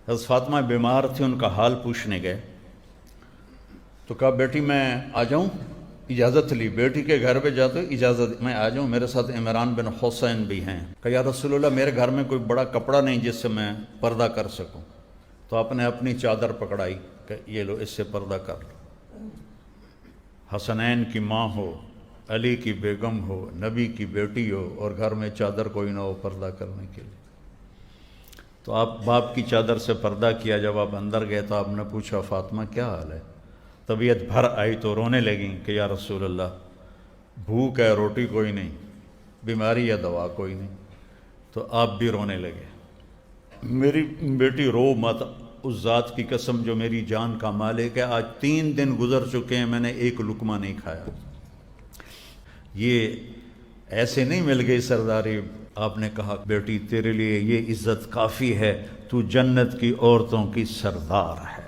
حضرت فاطمہ بیمار تھی، ان کا حال پوچھنے گئے تو کہا بیٹی میں آ جاؤں؟ اجازت لی، بیٹی کے گھر پہ جاتے اجازت میں آ جاؤں، میرے ساتھ عمران بن حسین بھی ہیں۔ کہا یا رسول اللہ میرے گھر میں کوئی بڑا کپڑا نہیں جس سے میں پردہ کر سکوں، تو آپ نے اپنی چادر پکڑائی کہ یہ لو، اس سے پردہ کر لو۔ حسنین کی ماں ہو، علی کی بیگم ہو، نبی کی بیٹی ہو، اور گھر میں چادر کوئی نہ ہو پردہ کرنے کے لیے، تو آپ باپ کی چادر سے پردہ کیا۔ جب آپ اندر گئے تو آپ نے پوچھا فاطمہ کیا حال ہے؟ طبیعت بھر آئی تو رونے لگیں کہ یا رسول اللہ بھوک ہے، روٹی کوئی نہیں، بیماری یا دوا کوئی نہیں، تو آپ بھی رونے لگے۔ میری بیٹی رو مت، اس ذات کی قسم جو میری جان کا مالک ہے، آج 3 دن گزر چکے ہیں میں نے ایک لقمہ نہیں کھایا۔ یہ ایسے نہیں مل گئی سرداری۔ آپ نے کہا بیٹی تیرے لیے یہ عزت کافی ہے، تو جنت کی عورتوں کی سردار ہے۔